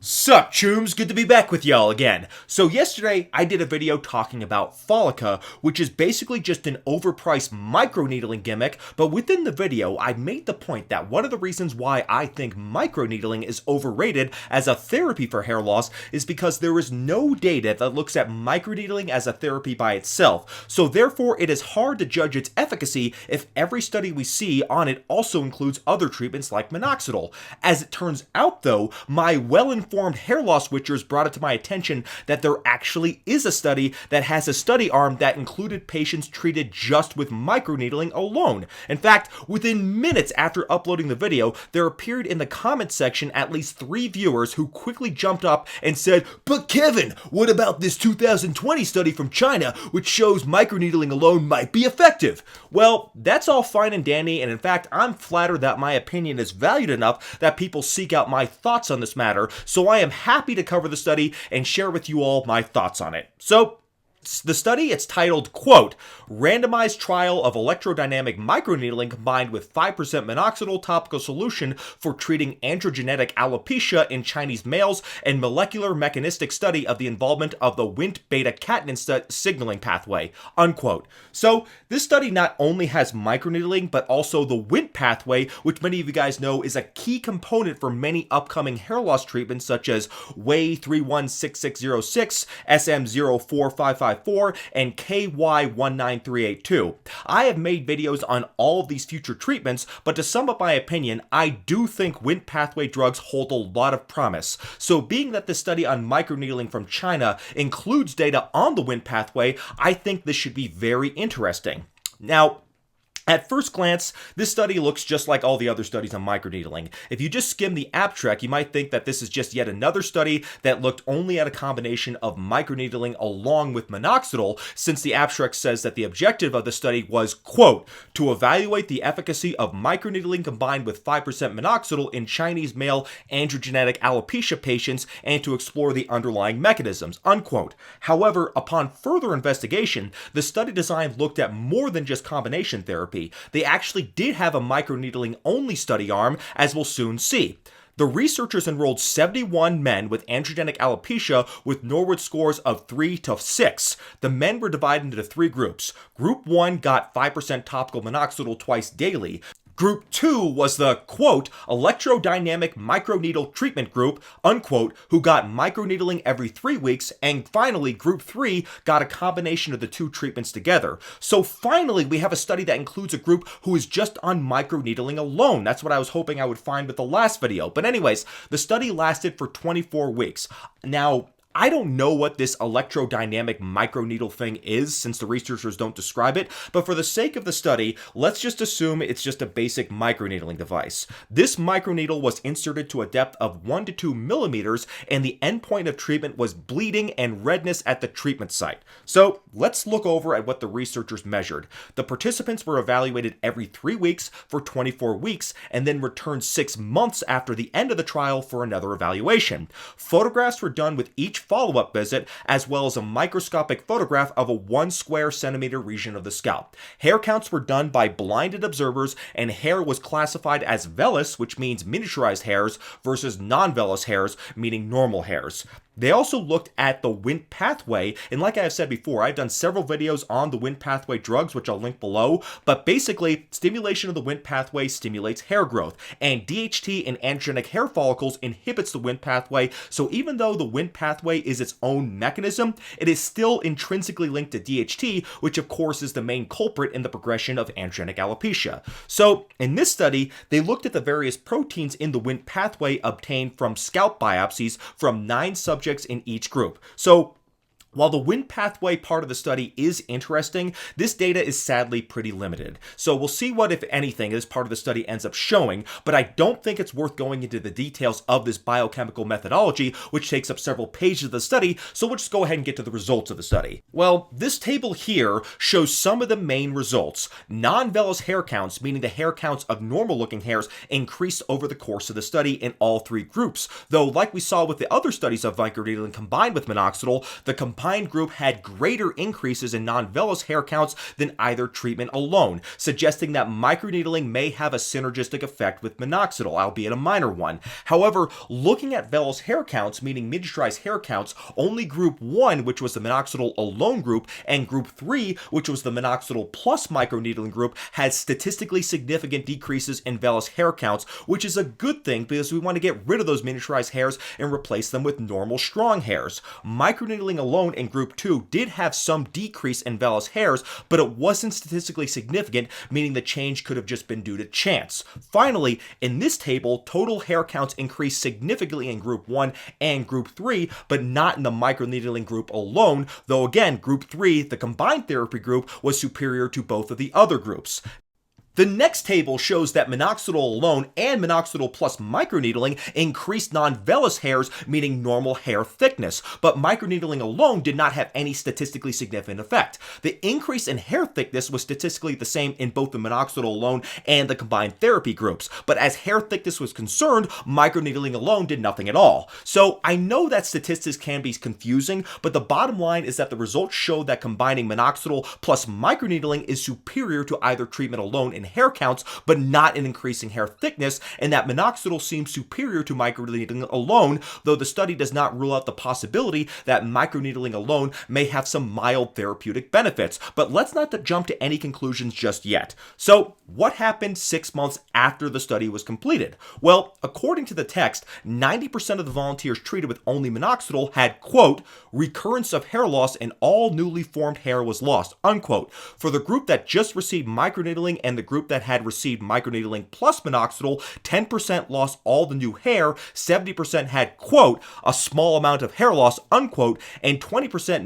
Sup, chooms? Good to be back with y'all again. So yesterday, I did a video talking about Follica, which is basically just an overpriced microneedling gimmick, but within the video, I made the point that one of the reasons why I think microneedling is overrated as a therapy for hair loss is because there is no data that looks at microneedling as a therapy by itself, so therefore it is hard to judge its efficacy if every study we see on it also includes other treatments like minoxidil. As it turns out though, my well-informed hair loss witchers brought it to my attention that there actually is a study that has a study arm that included patients treated just with microneedling alone. In fact, within minutes after uploading the video, there appeared in the comments section at least 3 viewers who quickly jumped up and said, "But Kevin, what about this 2020 study from China which shows microneedling alone might be effective?" Well, that's all fine and dandy, and in fact, I'm flattered that my opinion is valued enough that people seek out my thoughts on this matter, so I am happy to cover the study and share with you all my thoughts on it. So, the study, it's titled, quote, "Randomized Trial of Electrodynamic Microneedling Combined with 5% Minoxidil Topical Solution for Treating Androgenetic Alopecia in Chinese Males and Molecular Mechanistic Study of the Involvement of the Wnt Beta-Catenin Signaling Pathway," unquote. So, this study not only has microneedling, but also the Wnt pathway, which many of you guys know is a key component for many upcoming hair loss treatments such as WEI 316606, SM04554, and KY19382. I have made videos on all of these future treatments, but to sum up my opinion, I do think Wnt pathway drugs hold a lot of promise. So being that the study on microneedling from China includes data on the Wnt pathway, I think this should be very interesting. Now, at first glance, this study looks just like all the other studies on microneedling. If you just skim the abstract, you might think that this is just yet another study that looked only at a combination of microneedling along with minoxidil, since the abstract says that the objective of the study was, quote, "to evaluate the efficacy of microneedling combined with 5% minoxidil in Chinese male androgenetic alopecia patients and to explore the underlying mechanisms," unquote. However, upon further investigation, the study design looked at more than just combination therapy. They actually did have a microneedling only study arm, as we'll soon see. The researchers enrolled 71 men with androgenic alopecia with Norwood scores of 3 to 6. The men were divided into 3 groups. Group 1 got 5% topical minoxidil twice daily. Group 2 was the, quote, "electrodynamic microneedle treatment group," unquote, who got microneedling every 3 weeks, and finally, Group 3 got a combination of the 2 treatments together. So finally, we have a study that includes a group who is just on microneedling alone. That's what I was hoping I would find with the last video. But anyways, the study lasted for 24 weeks. Now, I don't know what this electrodynamic microneedle thing is since the researchers don't describe it, but for the sake of the study, let's just assume it's just a basic microneedling device. This microneedle was inserted to a depth of 1 to 2 millimeters, and the endpoint of treatment was bleeding and redness at the treatment site. So let's look over at what the researchers measured. The participants were evaluated every 3 weeks for 24 weeks, and then returned 6 months after the end of the trial for another evaluation. Photographs were done with each follow-up visit, as well as a microscopic photograph of a 1 square centimeter region of the scalp. Hair counts were done by blinded observers, and hair was classified as vellus, which means miniaturized hairs, versus non-vellus hairs, meaning normal hairs. They also looked at the Wnt pathway, and like I have said before, I've done several videos on the Wnt pathway drugs, which I'll link below, but basically, stimulation of the Wnt pathway stimulates hair growth, and DHT in androgenic hair follicles inhibits the Wnt pathway, so even though the Wnt pathway is its own mechanism, it is still intrinsically linked to DHT, which of course is the main culprit in the progression of androgenic alopecia. So, in this study, they looked at the various proteins in the Wnt pathway obtained from scalp biopsies from 9 subjects in each group. So, while the Wnt pathway part of the study is interesting, this data is sadly pretty limited. So we'll see what, if anything, this part of the study ends up showing, but I don't think it's worth going into the details of this biochemical methodology, which takes up several pages of the study, so we'll just go ahead and get to the results of the study. Well, this table here shows some of the main results. Non-vellus hair counts, meaning the hair counts of normal-looking hairs, increased over the course of the study in all 3 groups, though like we saw with the other studies of microneedling combined with minoxidil, the combined group had greater increases in non-vellus hair counts than either treatment alone, suggesting that microneedling may have a synergistic effect with minoxidil, albeit a minor one. However, looking at vellus hair counts, meaning miniaturized hair counts, only group 1, which was the minoxidil alone group, and group 3, which was the minoxidil plus microneedling group, had statistically significant decreases in vellus hair counts, which is a good thing because we want to get rid of those miniaturized hairs and replace them with normal strong hairs. Microneedling alone in group 2 did have some decrease in vellus hairs, but it wasn't statistically significant, meaning the change could have just been due to chance. Finally, in this table, total hair counts increased significantly in group 1 and group 3, but not in the microneedling group alone, though again, group 3, the combined therapy group, was superior to both of the other groups. The next table shows that minoxidil alone and minoxidil plus microneedling increased non-vellus hairs, meaning normal hair thickness, but microneedling alone did not have any statistically significant effect. The increase in hair thickness was statistically the same in both the minoxidil alone and the combined therapy groups, but as hair thickness was concerned, microneedling alone did nothing at all. So I know that statistics can be confusing, but the bottom line is that the results show that combining minoxidil plus microneedling is superior to either treatment alone in hair counts, but not in increasing hair thickness, and that minoxidil seems superior to microneedling alone, though the study does not rule out the possibility that microneedling alone may have some mild therapeutic benefits. But let's not jump to any conclusions just yet. So, what happened 6 months after the study was completed? Well, according to the text, 90% of the volunteers treated with only minoxidil had, quote, recurrence of hair loss and all newly formed hair was lost, unquote. For the group that just received microneedling and the group that had received microneedling plus minoxidil, 10% lost all the new hair, 70% had, quote, a small amount of hair loss, unquote, and 20%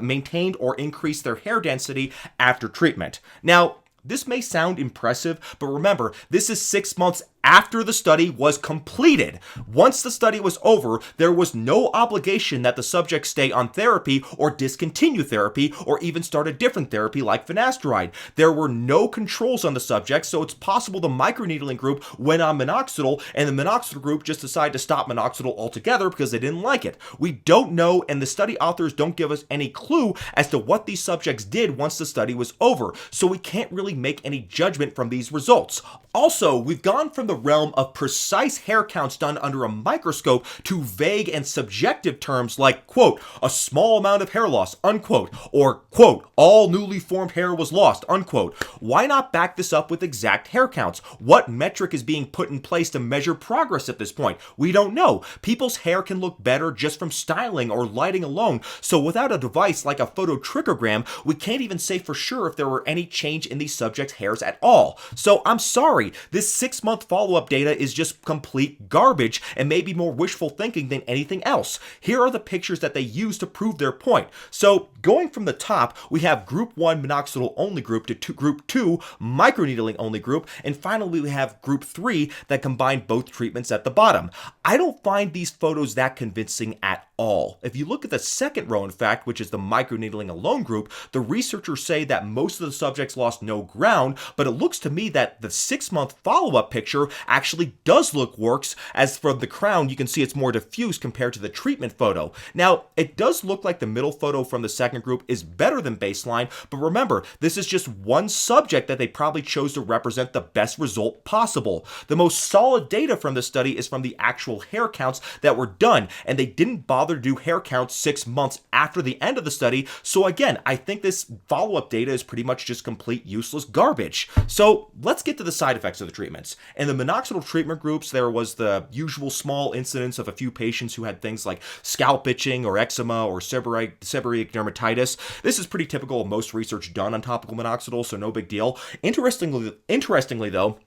maintained or increased their hair density after treatment. Now, this may sound impressive, but remember, this is 6 months after the study was completed. Once the study was over, there was no obligation that the subject stay on therapy or discontinue therapy or even start a different therapy like finasteride. There were no controls on the subject, so it's possible the microneedling group went on minoxidil and the minoxidil group just decided to stop minoxidil altogether because they didn't like it. We don't know, and the study authors don't give us any clue as to what these subjects did once the study was over, so we can't really make any judgment from these results. Also, we've gone from the realm of precise hair counts done under a microscope to vague and subjective terms like, quote, a small amount of hair loss, unquote, or, quote, all newly formed hair was lost, unquote. Why not back this up with exact hair counts? What metric is being put in place to measure progress at this point? We don't know. People's hair can look better just from styling or lighting alone, so without a device like a phototrichogram, we can't even say for sure if there were any change in these subjects' hairs at all. So I'm sorry, this 6-month follow-up data is just complete garbage and maybe more wishful thinking than anything else. Here are the pictures that they use to prove their point. So going from the top, we have group 1 minoxidil only group to group 2 microneedling only group, and finally we have group 3 that combine both treatments at the bottom. I don't find these photos that convincing at all. If you look at the second row, in fact, which is the microneedling alone group, the researchers say that most of the subjects lost no ground, but it looks to me that the 6-month follow-up picture actually does look worse, as from the crown you can see it's more diffuse compared to the treatment photo. Now, it does look like the middle photo from the second group is better than baseline, but remember, this is just one subject that they probably chose to represent the best result possible. The most solid data from this study is from the actual hair counts that were done, and they didn't bother to do hair counts 6 months after the end of the study, so again, I think this follow-up data is pretty much just complete useless garbage. So let's get to the side effects of the treatments. In the minoxidil treatment groups, there was the usual small incidence of a few patients who had things like scalp itching or eczema or seborrheic dermatitis. This is pretty typical of most research done on topical minoxidil, so no big deal. Interestingly though,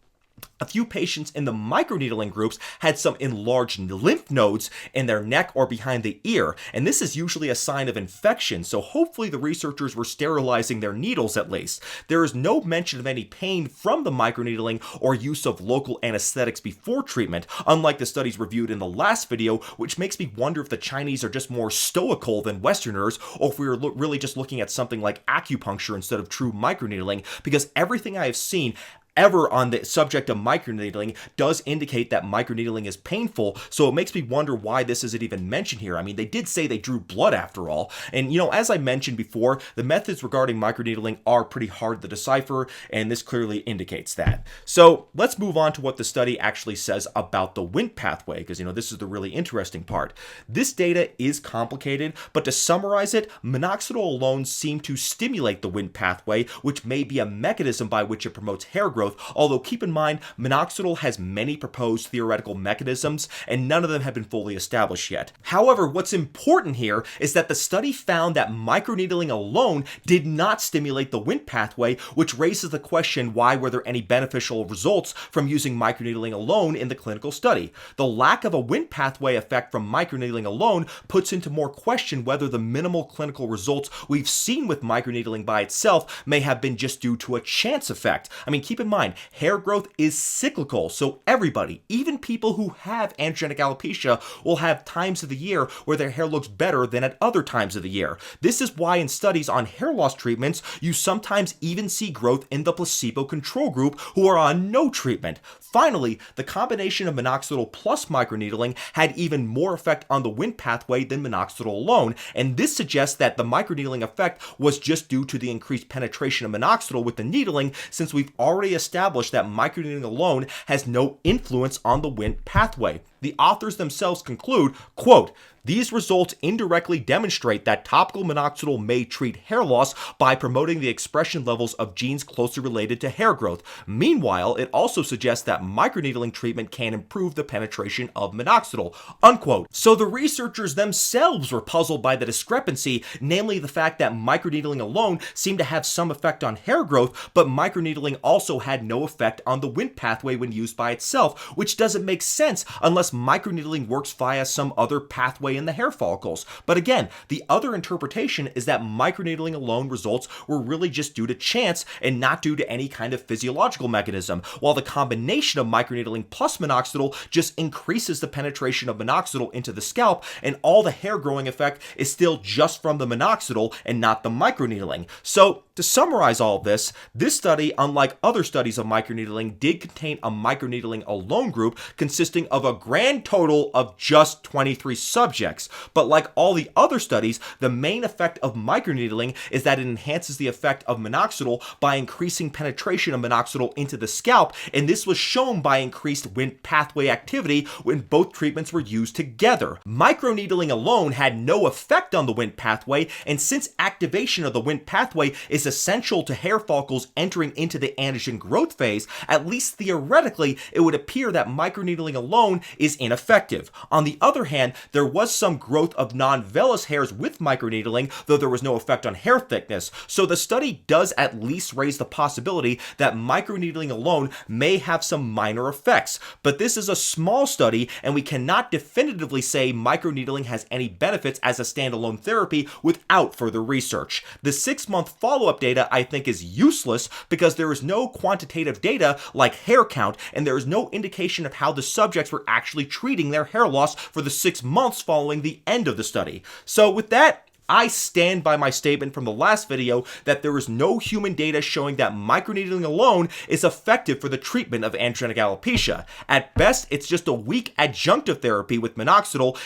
a few patients in the microneedling groups had some enlarged lymph nodes in their neck or behind the ear, and this is usually a sign of infection, so hopefully the researchers were sterilizing their needles at least. There is no mention of any pain from the microneedling or use of local anesthetics before treatment, unlike the studies reviewed in the last video, which makes me wonder if the Chinese are just more stoical than Westerners, or if we were really just looking at something like acupuncture instead of true microneedling, because everything I have seen ever on the subject of microneedling does indicate that microneedling is painful, so it makes me wonder why this isn't even mentioned here. I mean, they did say they drew blood after all, and as I mentioned before, the methods regarding microneedling are pretty hard to decipher, and this clearly indicates that. So let's move on to what the study actually says about the Wnt pathway, because this is the really interesting part. This data is complicated, but to summarize it, minoxidil alone seemed to stimulate the Wnt pathway, which may be a mechanism by which it promotes hair growth, although keep in mind, minoxidil has many proposed theoretical mechanisms, and none of them have been fully established yet. However, what's important here is that the study found that microneedling alone did not stimulate the Wnt pathway, which raises the question, why were there any beneficial results from using microneedling alone in the clinical study? The lack of a Wnt pathway effect from microneedling alone puts into more question whether the minimal clinical results we've seen with microneedling by itself may have been just due to a chance effect. I mean, keep in mind, hair growth is cyclical, so everybody, even people who have androgenic alopecia, will have times of the year where their hair looks better than at other times of the year. This is why in studies on hair loss treatments, you sometimes even see growth in the placebo control group who are on no treatment. Finally, the combination of minoxidil plus microneedling had even more effect on the Wnt pathway than minoxidil alone, and this suggests that the microneedling effect was just due to the increased penetration of minoxidil with the needling, since we've already established that microneedling alone has no influence on the Wnt pathway. The authors themselves conclude, quote, "These results indirectly demonstrate that topical minoxidil may treat hair loss by promoting the expression levels of genes closely related to hair growth. Meanwhile, it also suggests that microneedling treatment can improve the penetration of minoxidil," unquote. So the researchers themselves were puzzled by the discrepancy, namely the fact that microneedling alone seemed to have some effect on hair growth, but microneedling also had no effect on the Wnt pathway when used by itself, which doesn't make sense unless microneedling works via some other pathway in the hair follicles. But again, the other interpretation is that microneedling alone results were really just due to chance and not due to any kind of physiological mechanism, while the combination of microneedling plus minoxidil just increases the penetration of minoxidil into the scalp, and all the hair growing effect is still just from the minoxidil and not the microneedling. So to summarize all of this study, unlike other studies of microneedling, did contain a microneedling alone group consisting of a grand total of just 23 subjects. But like all the other studies, the main effect of microneedling is that it enhances the effect of minoxidil by increasing penetration of minoxidil into the scalp, and this was shown by increased Wnt pathway activity when both treatments were used together. Microneedling alone had no effect on the Wnt pathway, and since activation of the Wnt pathway is essential to hair follicles entering into the anagen growth phase, at least theoretically, it would appear that microneedling alone is ineffective. On the other hand, there was some growth of non-vellus hairs with microneedling, though there was no effect on hair thickness. So the study does at least raise the possibility that microneedling alone may have some minor effects. But this is a small study, and we cannot definitively say microneedling has any benefits as a standalone therapy without further research. The 6-month follow-up data, I think, is useless because there is no quantitative data like hair count, and there is no indication of how the subjects were actually treating their hair loss for the 6 months following the end of the study. So with that, I stand by my statement from the last video that there is no human data showing that microneedling alone is effective for the treatment of androgenic alopecia. At best, it's just a weak adjunctive therapy with minoxidil,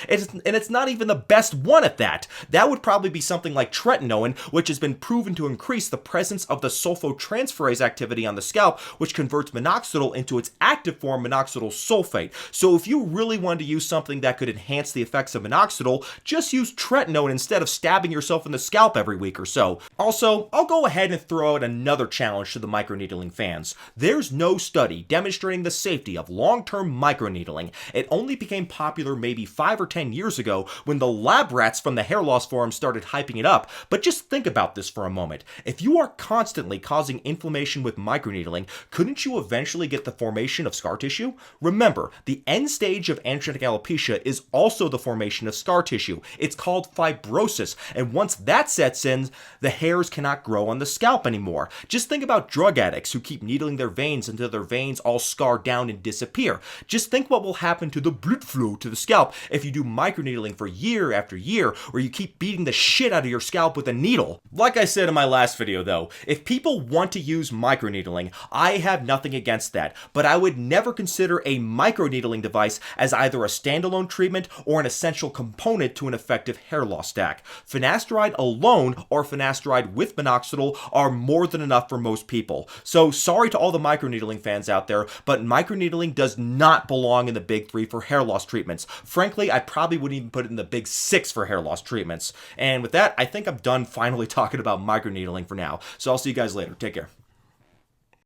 and it's not even the best one at that. That would probably be something like tretinoin, which has been proven to increase the presence of the sulfotransferase activity on the scalp, which converts minoxidil into its active form, minoxidil sulfate. So if you really wanted to use something that could enhance the effects of minoxidil, just use tretinoin instead of stabbing yourself in the scalp every week or so. Also, I'll go ahead and throw out another challenge to the microneedling fans. There's no study demonstrating the safety of long-term microneedling. It only became popular maybe 5 or 10 years ago when the lab rats from the hair loss forum started hyping it up. But just think about this for a moment. If you are constantly causing inflammation with microneedling, couldn't you eventually get the formation of scar tissue? Remember, the end stage of androgenic alopecia is also the formation of scar tissue. It's called fibrosis, hairs. And once that sets in, the hairs cannot grow on the scalp anymore. Just think about drug addicts who keep needling their veins until their veins all scar down and disappear. Just think what will happen to the blood flow to the scalp if you do microneedling for year after year, or you keep beating the shit out of your scalp with a needle. Like I said in my last video though, if people want to use microneedling, I have nothing against that, but I would never consider a microneedling device as either a standalone treatment or an essential component to an effective hair loss stack. Finasteride alone or finasteride with minoxidil are more than enough for most people. So sorry to all the microneedling fans out there, but microneedling does not belong in the big 3 for hair loss treatments. Frankly, I probably wouldn't even put it in the big 6 for hair loss treatments. And with that, I think I'm done finally talking about microneedling for now. So I'll see you guys later. Take care.